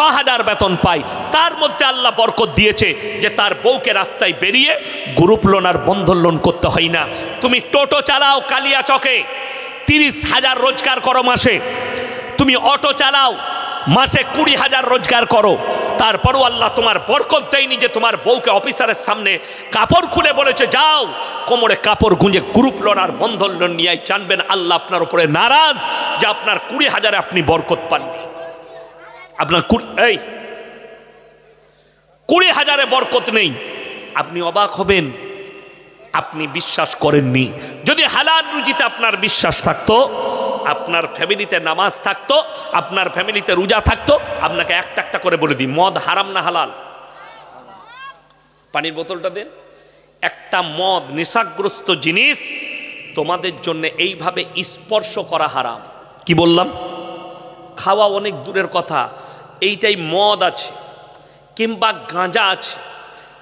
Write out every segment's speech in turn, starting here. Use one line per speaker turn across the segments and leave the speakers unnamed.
6,000 বেতন পায়, তার মধ্যে আল্লাহ বরকত দিয়েছে যে তার বউকে রাস্তায় বেরিয়ে গ্রুপ লোন আর বন্ধন লোন করতে হয় না। তুমি টোটো চালাও কালিয়াচকে, 30,000 রোজগার করো মাসে। তুমি অটো চালাও, মাসে 20,000 রোজগার করো, তারপরও আল্লাহ তোমার বরকত দেয়নি যে তোমার বউকে অফিসারের সামনে কাপড় খুলে বলেছে যাও কোমরে কাপড় গুঁজে গ্রুপ লোন আর বন্ধন লোন নিয়ে জানবেন আল্লাহ আপনার উপরে নারাজ যে আপনার 20,000-এ আপনি বরকত পাননি। আপনার 20,000-এ বরকত নেই। আপনি অবাক হবেন, আপনি বিশ্বাস করেননি। যদি হালাল রুজিতে আপনার বিশ্বাস থাকতো, আপনার ফ্যামিলিতে নামাজ থাকতো, আপনার ফ্যামিলিতে রোজা থাকতো, আপনাকে একটা একটা করে বলে দিই মদ হারাম না হালাল। পানির বোতলটা দেন। একটা মদ নেশাগ্রস্ত জিনিস তোমাদের জন্য এইভাবে স্পর্শ করা হারাম। কি বললাম? খাওয়া অনেক দূরের কথা, এইটাই মদ আছে কিংবা গাঁজা আছে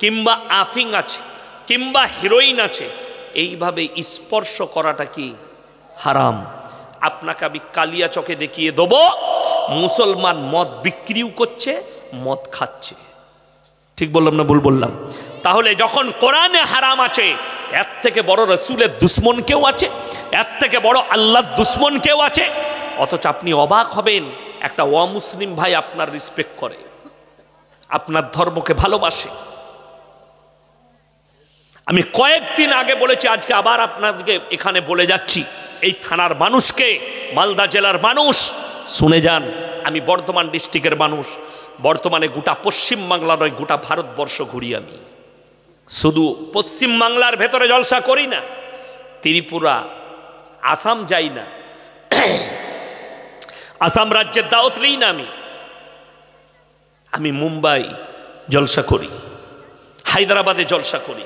কিংবা আফিং আছে কিংবা হিরোইন আছে, এইভাবে স্পর্শ করাটা কি হারাম। আপনাকে আমি কালিয়াচকে দেখিয়ে দেবো মুসলমান মদ বিক্রিও করছে, মদ খাচ্ছে। ঠিক বললাম না ভুল বললাম? তাহলে যখন কোরআনে হারাম আছে, এর থেকে বড় রসুলের দুশ্মন কেউ আছে? এর থেকে বড় আল্লাহর দুশ্মন কেউ আছে? অথচ আপনি অবাক হবেন একটা অমুসলিম ভাই আপনার রেসপেক্ট করে, আপনার ধর্মকে ভালোবাসে। আমি কয়েকদিন আগে বলেছি, আজকে আবার আপনাদেরকে এখানে বলে যাচ্ছি, এই থানার মানুষকে, মালদা জেলার মানুষ শুনে যান। আমি বর্ধমান ডিস্ট্রিক্টের মানুষ, বর্তমানে গোটা পশ্চিমবাংলা নয় গোটা ভারতবর্ষ ঘুরি। আমি শুধু পশ্চিমবাংলার ভেতরে জলসা করি না, ত্রিপুরা আসাম যাই না, আসাম রাজ্যের দাওয়াত নেই না। আমি মুম্বাই জলসা করি, হায়দ্রাবাদে জলসা করি,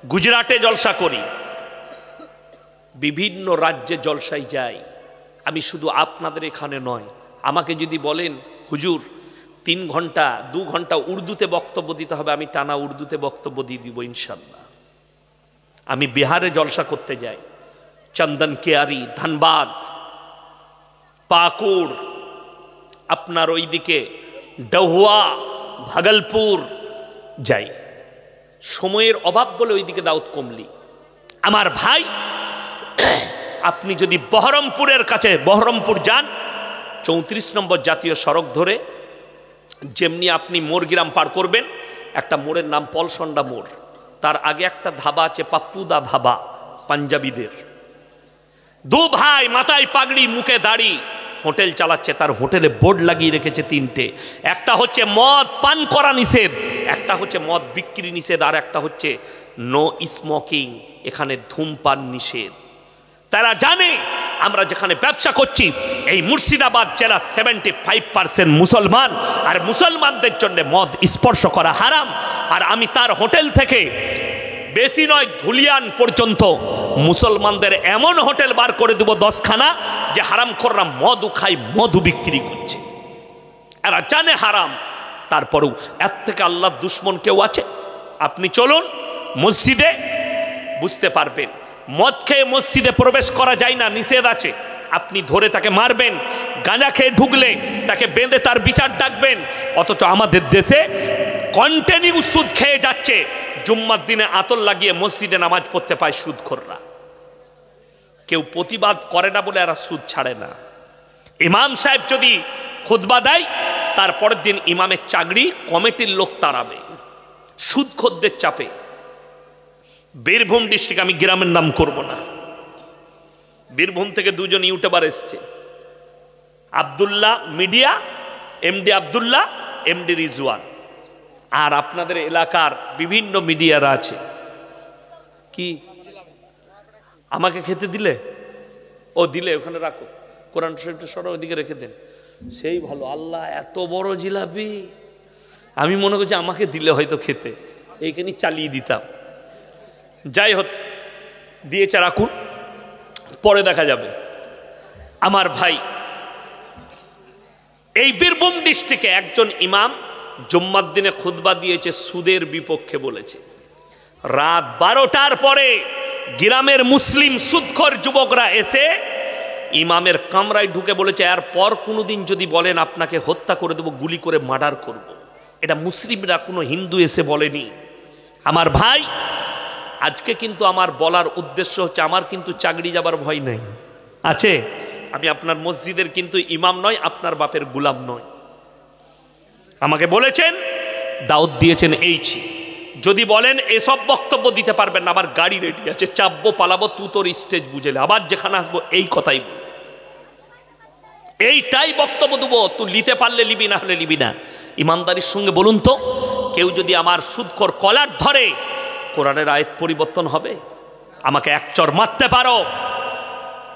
গুজরাটে জলসা করি, বিভিন্ন রাজ্যে জলসায় যাই। আমি শুধু আপনাদের এখানে নয়। আমাকে যদি বলেন হুজুর 3 ঘন্টা 2 ঘন্টা উর্দুতে বক্তব্য দিতে হবে, আমি টানা উর্দুতে বক্তব্য দিয়ে দিব ইনশাল্লাহ। আমি বিহারে জলসা করতে যাই, চন্দন কেয়ারি, ধানবাদ, পাকুড়, আপনার ওইদিকে ডহুয়া, ভাগলপুর যাই। সময়ের অভাব বলে ওইদিকে দাউদ কমলি। আমার ভাই, আপনি যদি বহরমপুরের কাছে বহরমপুর যান, 34 নম্বর জাতীয় সড়ক ধরে যেমনি আপনি মোরগ্রাম পার করবেন, একটা মোড়ের নাম পলসন্ডা মোড়, তার আগে একটা ধাবা আছে পাপ্পুদা ধাবা, পাঞ্জাবিদের। 2 ভাই মাথায় পাগড়ি মুখে দাড়ি হোটেল চালাচ্ছে, তার হোটেলে বোর্ড লাগিয়ে রেখেছে 3টে। একটা হচ্ছে মদ পান করা নিষেধ, একটা হচ্ছে মদ বিক্রি নিষেধ, আর একটা হচ্ছে নো স্মোকিং, এখানে ধূমপান নিষেধ। তারা জানে আমরা যেখানে ব্যবসা করছি এই মুর্শিদাবাদ জেলা 75% মুসলমান, আর মুসলমানদের জন্য মদ স্পর্শ করা হারাম। আর আমি তার হোটেল থেকে বেশি নয় ধুলিয়ান পর্যন্ত মুসলমানদের এমন হোটেল বার করে দেবো 10খানা, যে হারামখোররা মদও খায়, মধু বিক্রি করছে। এরা জানে হারাম, তারপরেও এর থেকে আল্লাহর দুশ্মন কেউ আছে? আপনি চলুন মসজিদে, বুঝতে পারবেন মদ খেয়ে মসজিদে প্রবেশ করা যায় না, নিষেধ আছে। আপনি ধরে তাকে মারবেন, গাঁজা খেয়ে ঢুকলে তাকে বেঁধে তার বিচার ডাকবেন। অথচ আমাদের দেশে কন্টিনিউ সুদ খেয়ে যাচ্ছে, জুম্মার দিনে আতর লাগিয়ে মসজিদে নামাজ পড়তে পায় সুদখোররা। কেউ প্রতিবাদ করে না বলে এরা সুদ ছাড়ে না। ইমাম সাহেব যদি খুতবা দেয়, তারপরের দিন ইমামের চাকরি কমিটির লোক তাড়াবে সুদখোরদের চাপে। বীরভূম ডিস্ট্রিক্ট, আমি গ্রামের নাম করব না, বীরভূম থেকে 2 জন ইউটিউবার এসছে, Abdullah media, MD Abdullah, MD Rizwan, আর আপনাদের এলাকার বিভিন্ন মিডিয়ারা আছে। কি আমাকে খেতে দিলে? ও দিলে, ওখানে রাখো, কোরআন শরীফটা সরা ওইদিকে রেখে দেন, সেই ভালো। আল্লাহ এত বড় জিলাপি, আমি মনে করছি আমাকে দিলে হয়তো খেতে, এইখানে চালিয়ে দিতাম। যাই হোক, দিয়েছে, রাখুন, পরে দেখা যাবে। আমার ভাই, এই বীরভূম ডিস্ট্রিক্টে একজন ইমাম জুম্মার দিনে খুতবা দিয়েছে, সুদের বিপক্ষে বলেছে। রাত 12টার পরে গ্রামের মুসলিম সুদখোর যুবকরা এসে ইমামের কামরায় ঢুকে বলেছে এর পর কোনোদিন যদি বলেন আপনাকে হত্যা করে দেবো, গুলি করে মার্ডার করব। এটা মুসলিমরা, কোনো হিন্দু এসে বলেনি। আমার ভাই, আজকে কিন্তু আমার বলার উদ্দেশ্য হচ্ছে, আমার কিন্তু চাকরি যাবার ভয় নেই, আছে। আমি আপনার মসজিদের কিন্তু ইমাম নয়, আপনার বাপের গুলাম নয়। আমাকে বলেছেন, দাওয়াত দিয়েছেন এইছি, যদি বলেন এসব বক্তব্য দিতে পারবেন না, আমার গাড়ি রেডি আছে, চাপবো পালাবো, তুই তোর স্টেজ বুঝেলে আবার যেখানে আসবো এই কথাই বল, এইটাই বক্তব্য দেবো। তুই নিতে পারলে লিবি, না হলে লিবি না। ইমানদারির সঙ্গে বলুন তো, কেউ যদি আমার সুদখোর কলার ধরে, কোরআনের আয়াত পরিবর্তন হবে? আমাকে এক চর মারতে পারো,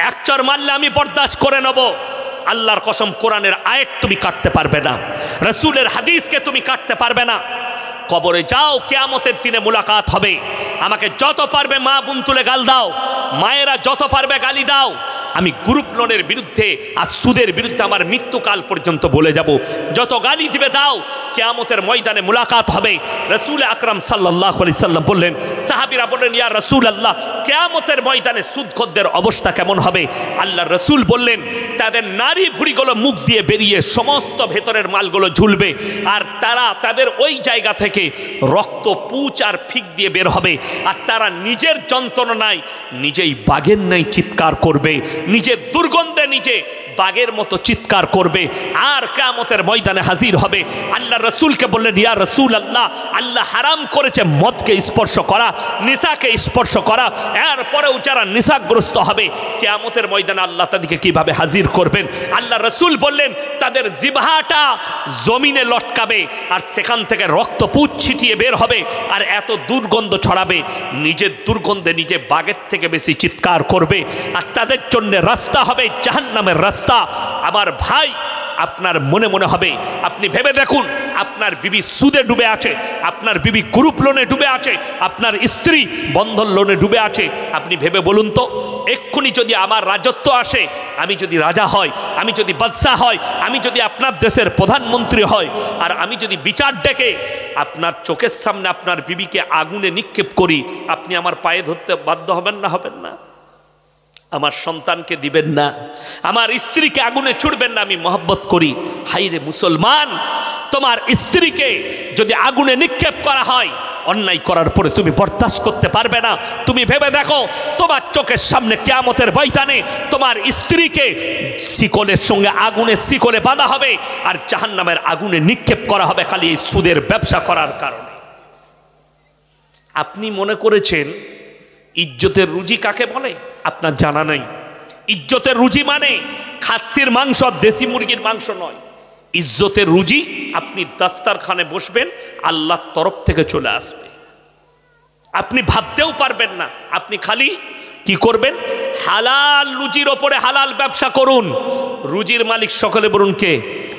এক চর মারলে আমি বরদাস্ত করে নেব। আল্লাহর কসম, কোরআনের আয়াত তুমি কাটতে পারবে না, রাসূলের হাদিসকে তুমি কাটতে পারবে না। কবরে যাও, কিয়ামতের দিনে মুলাকাত হবে। আমাকে যত পারবে মা বোন তুলে গাল দাও, মায়েরা যত পারবে গালি দাও। আমি গ্রুপ লোনের বিরুদ্ধে আর সুদের বিরুদ্ধে আমার মৃত্যুকাল পর্যন্ত বলে যাব। যত গালি দিবে দাও, কিয়ামতের ময়দানে মুলাকাত হবে। রাসূল আকরাম সাল্লাল্লাহু আলাইহি সাল্লাম বললেন, সাহাবীরা বললেন, ইয়া রাসূলুল্লাহ, কিয়ামতের ময়দানে সুদখোরদের অবস্থা কেমন হবে? আল্লাহর রাসূল বললেন, তাদের নারী ভুঁড়িগুলো মুখ দিয়ে বেরিয়ে সমস্ত ভেতরের মালগুলো ঝুলবে, আর তাদের ওই জায়গা থেকে রক্ত, পুঁচ আর ফিক দিয়ে বের হবে। আর তারা নিজের যন্ত্রণায় নিজেই বাঘের ন্যায় চিৎকার করবে, নিজের দুর্গন্ধে নিজে বাঘের মতো চিৎকার করবে, আর কিয়ামতের ময়দানে হাজির হবে। আল্লাহ রাসূলকে বললেন, ইয়া রাসূলুল্লাহ, আল্লাহ হারাম করেছে মদকে স্পর্শ করা, নিশাকে স্পর্শ করা। এরপরেও যারা নিশাগ্রস্ত হবে, কিয়ামতের ময়দানে আল্লাহ তাদেরকে কিভাবে হাজির করবেন? আল্লাহ রাসূল বললেন, তাদের জিহ্বাটা জমিনে লটকাবে, আর সেখান থেকে রক্ত পুঁজ ছিটিয়ে বের হবে, আর এত দুর্গন্ধ ছড়াবে, নিজের দুর্গন্ধে নিজে বাঘের থেকে বেশি চিৎকার করবে। আর তাদের জন্য রাস্তা হবে জাহান্নামের রাস্তা। আমার ভাই, আপনার মনে মনে হবে, আপনি ভেবে দেখুন, আপনার বিবি সুদে ডুবে আছে, আপনার বিবি গ্রুপ লোনে ডুবে আছে, আপনার স্ত্রী বন্ধন লোনে ডুবে আছে। আপনি ভেবে বলুন তো, এক্ষুনি যদি আমার রাজত্ব আসে, আমি যদি রাজা হই, আমি যদি বাদশা হই, আমি যদি আপনার দেশের প্রধানমন্ত্রী হই, আর আমি যদি বিচার ডেকে আপনার চোখের সামনে আপনার বিবিকে আগুনে নিক্ষেপ করি, আপনি আমার পায়ে ধরতে বাধ্য হবেন না? হবেন না? আমার সন্তানকে দিবেন না, আমার স্ত্রীকে আগুনে ছুড়বেন না, আমি মহব্বত করি। হাইরে মুসলমান, তোমার স্ত্রীকে যদি আগুনে নিক্ষেপ করা হয়, অন্যায় করার পরে তুমি বরদাস্ত করতে পারবে না। তুমি ভেবে দেখো, তোমার চোখের সামনে কিয়ামতের ময়দানে তোমার স্ত্রীকে শিকলের সঙ্গে আগুনের শিকলে বাঁধা হবে, আর জাহান্নামের আগুনে নিক্ষেপ করা হবে খালি এই সুদের ব্যবসা করার কারণে। আপনি মনে করেছেন ইজ্জতের রুজি কাকে বলে? আপনার জানা নাই। ইজ্জতের রুজি মানে খাসির মাংস, দেশি মুরগির মাংস নয়। ইজ্জতের রুজি, আপনি দাস্তারখানে বসবেন, আল্লাহর তরফ থেকে চলে আসবে, আপনি ভাবতেও পারবেন না। আপনি খালি কি করবেন? হালাল রুজির ওপরে হালাল ব্যবসা করুন। রুজির মালিক সকলে বলুন কে?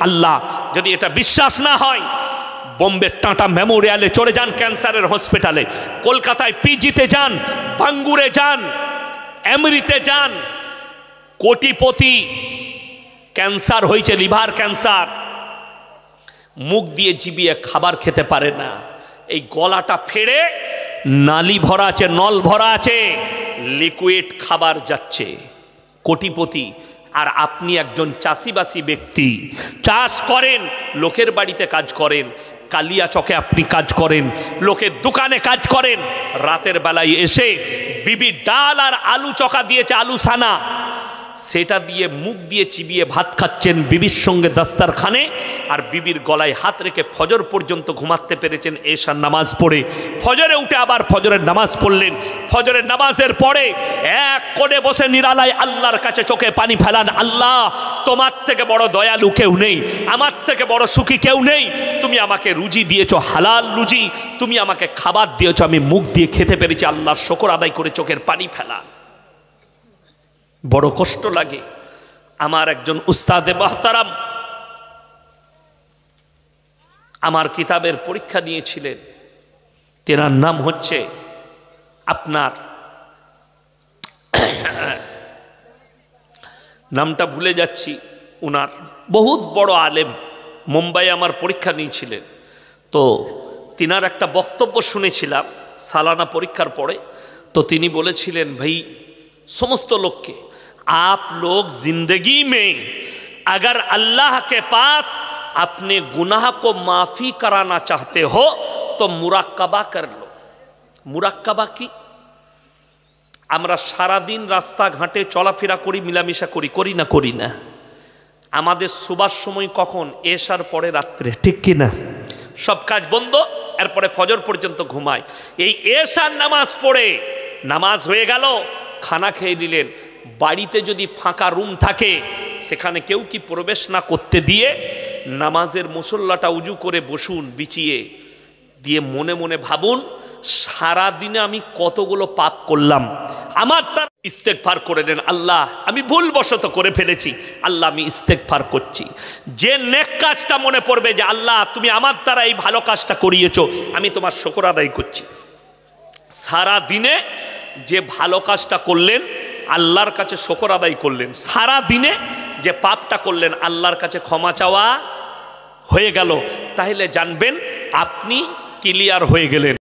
আল্লাহ। যদি এটা বিশ্বাস না হয়, বোম্বে টাটা মেমোরিয়ালে চলে যান, ক্যান্সারের হসপিটালে, কলকাতায় পিজিতে যান, বাঙ্গুরে যান, এমরিতে যান। কোটিপতি ক্যান্সার হয়েছে, লিভার ক্যান্সার, মুখ দিয়ে চিবিয়ে খাবার খেতে পারে না, এই গলাটা ফেড়ে নালি ভরা আছে, নল ভরা আছে, লিকুইড খাবার যাচ্ছে। কোটিপতি। আর আপনি একজন চাষিবাসী ব্যক্তি, চাষ করেন, লোকের বাড়িতে কাজ করেন, কালিয়া চকে আপনি কাজ করেন, লোকের দোকানে কাজ করেন, রাতের বেলায় এসে বিবি ডাল আর আলু চকা দিয়েছে, আলু সানা, সেটা দিয়ে মুখ দিয়ে চিবিয়ে ভাত খাচ্ছেন বিবির সঙ্গে দাস্তারখানে, আর বিবির গলায় হাত রেখে ফজর পর্যন্ত ঘুমাতে পেরেছেন এশার নামাজ পড়ে। ফজরে উঠে আবার ফজরের নামাজ পড়লেন, ফজরের নামাজের পরে এক কোণে বসে নিরালায় আল্লাহর কাছে চোখে পানি ফেলান, আল্লাহ তোমার থেকে বড় দয়ালু কেউ নেই, আমার থেকে বড় সুখী কেউ নেই। তুমি আমাকে রুজি দিয়েছো, হালাল রুজি, তুমি আমাকে খাবার দিয়েছো, আমি মুখ দিয়ে খেতে পেরেছি, আল্লাহর শুকর আদায় করে চোখের পানি ফেলান। বড় কষ্ট লাগে। আমার একজন উস্তাদে মুহতারাম আমার কিতাবের পরীক্ষা নিয়েছিলেন, তেনার নাম হচ্ছে আপনার নামটা ভুলে যাচ্ছি, উনার বহুত বড় আলেম, মুম্বাই আমার পরীক্ষা নিয়েছিলেন। তো তিনার একটা বক্তব্য শুনেছিলাম সালানা পরীক্ষার পরে। তো তিনি বলেছিলেন, ভাই সমস্ত লোককে आप लोग जिंदगी में अगर अल्लाह के पास अपने गुनाह को माफ़ी कराना चाहते हो तो मुराक्काबा कर लो। मुराक्काबा की আমরা সারাদিন রাস্তাঘাটে চলাফেরা করি, মিলামিশা করি, করি না করি না? আমাদের শোবার সময় কখন? এশার পরে রাত্রে, ঠিক কি না? সব কাজ বন্ধ, এরপরে ফজর পর্যন্ত ঘুমায়। এই এশার নামাজ পড়ে, নামাজ হয়ে গেল, খানা খেয়ে দিলেন, বাড়িতে যদি ফাঁকা রুম থাকে সেখানে কেউ কি প্রবেশ না করতে দিয়ে নামাজের মুসল্লাটা উজু করে বসুন বিছিয়ে দিয়ে মনে মনে ভাবুন সারা দিনে আমি কতগুলো পাপ করলাম। আমার তার ইস্তেগফার করে দেন, আল্লাহ আমি ভুলবশত করে ফেলেছি, আল্লাহ আমি ইস্তেগফার করছি। যে নেক কাজটা মনে পড়বে যে আল্লাহ তুমি আমার দ্বারা এই ভালো কাজটা করিয়েছো, আমি তোমার শুকর আদায় করছি। সারা দিনে যে ভালো কাজটা করলেন আল্লাহর কাছে শুকর আদায় করলেন, সারা দিনে যে পাপটা করলেন আল্লাহর কাছে ক্ষমা চাওয়া হয়ে গেল, তাহলে জানবেন আপনি ক্লিয়ার হয়ে গেলেন।